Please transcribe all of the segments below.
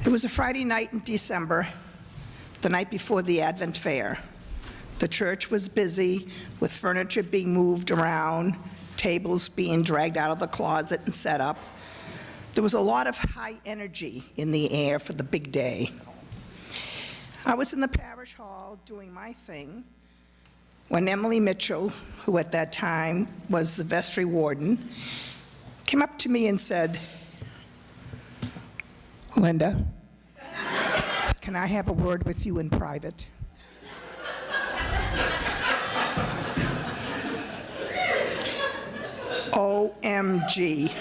It was a Friday night in December, the night before the Advent Fair. The church was busy with furniture being moved around, tables being dragged out of the closet and set up. There was a lot of high energy in the air for the big day. I was in the parish hall doing my thing when Emily Mitchell, who at that time was the vestry warden, came up to me and said, "Linda, can I have a word with you in private?" OMG.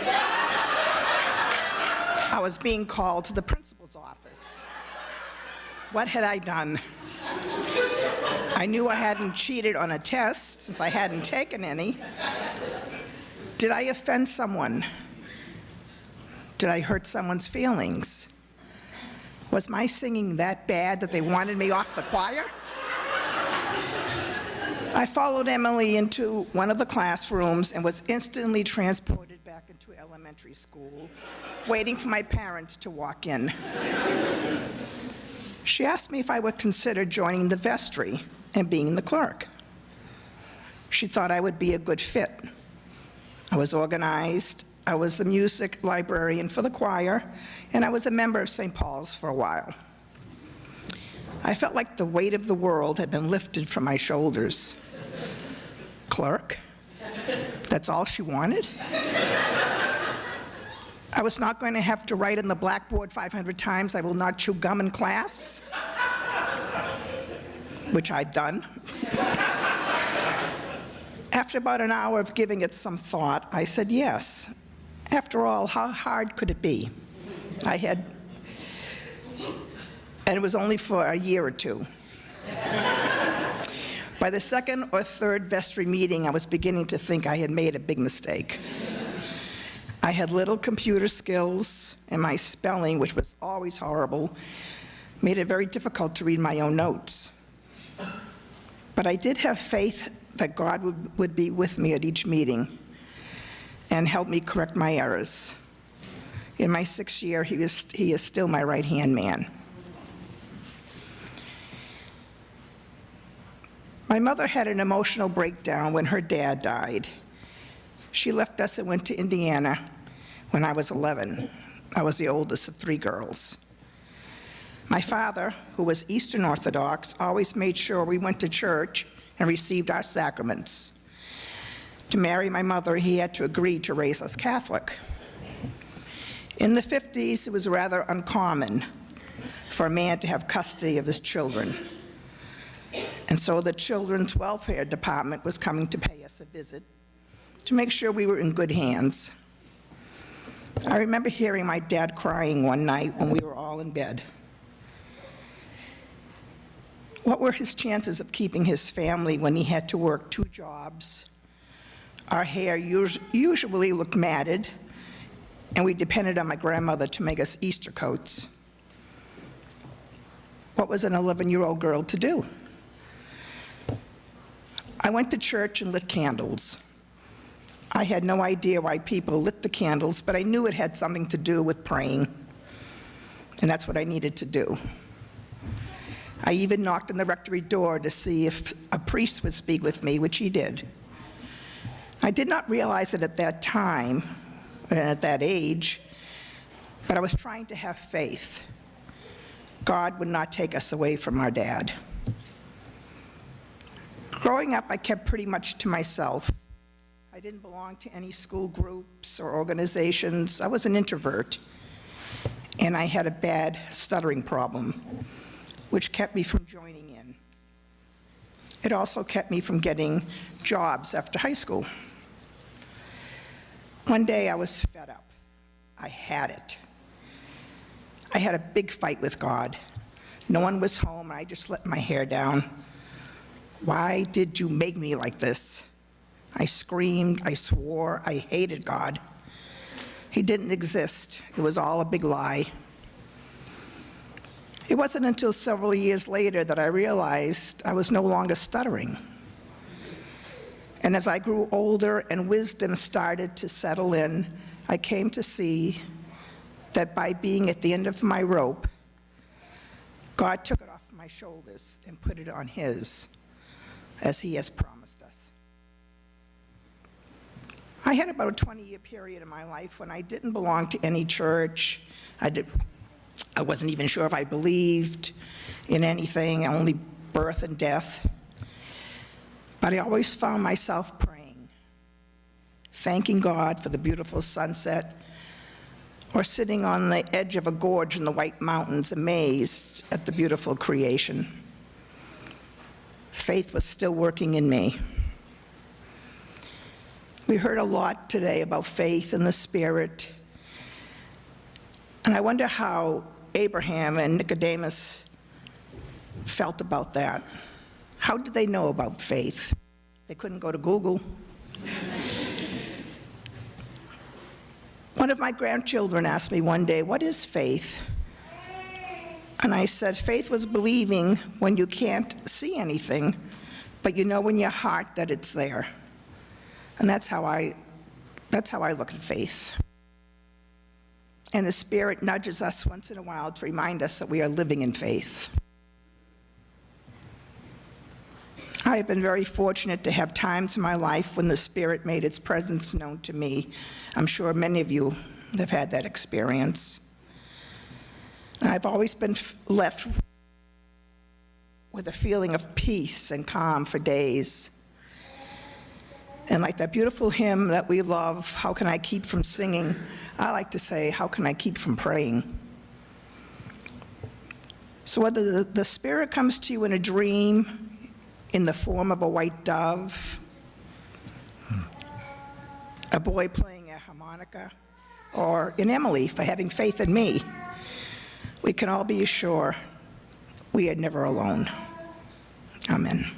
I was being called to the principal's office. What had I done? I knew I hadn't cheated on a test since I hadn't taken any. Did I offend someone? Did I hurt someone's feelings? Was my singing that bad that they wanted me off the choir? I followed Emily into one of the classrooms and was instantly transported back into elementary school, waiting for my parents to walk in. She asked me if I would consider joining the vestry and being the clerk. She thought I would be a good fit. I was organized, I was the music librarian for the choir, and I was a member of St. Paul's for a while. I felt like the weight of the world had been lifted from my shoulders. Clerk? That's all she wanted? I was not going to have to write on the blackboard 500 times, "I will not chew gum in class," which I'd done. After about an hour of giving it some thought, I said yes. After all, how hard could it be? And it was only for a year or two. By the second or third vestry meeting, I was beginning to think I had made a big mistake. I had little computer skills, and my spelling, which was always horrible, made it very difficult to read my own notes. But I did have faith that God would be with me at each meeting and help me correct my errors. In my 6th year, he is still my right-hand man. My mother had an emotional breakdown when her dad died. She left us and went to Indiana when I was 11. I was the oldest of 3 girls. My father, who was Eastern Orthodox, always made sure we went to church and received our sacraments. To marry my mother, he had to agree to raise us Catholic. In the 50s, it was rather uncommon for a man to have custody of his children. And so the Children's Welfare Department was coming to pay us a visit to make sure we were in good hands. I remember hearing my dad crying one night when we were all in bed. What were his chances of keeping his family when he had to work 2 jobs? Our hair usually looked matted, and we depended on my grandmother to make us Easter coats. What was an 11-year-old girl to do? I went to church and lit candles. I had no idea why people lit the candles, but I knew it had something to do with praying, and that's what I needed to do. I even knocked on the rectory door to see if a priest would speak with me, which he did. I did not realize it at that time, at that age, but I was trying to have faith. God would not take us away from our dad. Growing up, I kept pretty much to myself. I didn't belong to any school groups or organizations. I was an introvert, and I had a bad stuttering problem, which kept me from joining in. It also kept me from getting jobs after high school. One day I was fed up. I had it. I had a big fight with God. No one was home, and I just let my hair down. Why did you make me like this? I screamed, I swore, I hated God. He didn't exist. It was all a big lie. It wasn't until several years later that I realized I was no longer stuttering. And as I grew older and wisdom started to settle in, I came to see that by being at the end of my rope, God took it off my shoulders and put it on his, as he has promised us. I had about a 20-year period in my life when I didn't belong to any church. I wasn't even sure if I believed in anything, only birth and death. But I always found myself praying, thanking God for the beautiful sunset, or sitting on the edge of a gorge in the White Mountains, amazed at the beautiful creation. Faith was still working in me. We heard a lot today about faith in the Spirit, and I wonder how Abraham and Nicodemus felt about that. How did they know about faith? They couldn't go to Google. One of my grandchildren asked me one day, "What is faith?" And I said, faith was believing when you can't see anything, but you know in your heart that it's there. And that's how I look at faith. And the Spirit nudges us once in a while to remind us that we are living in faith. I have been very fortunate to have times in my life when the Spirit made its presence known to me. I'm sure many of you have had that experience. And I've always been left with a feeling of peace and calm for days. And like that beautiful hymn that we love, "How Can I Keep From Singing?" I like to say, how can I keep from praying? So whether the Spirit comes to you in a dream, in the form of a white dove, a boy playing a harmonica, or in Emily for having faith in me, we can all be assured we are never alone. Amen.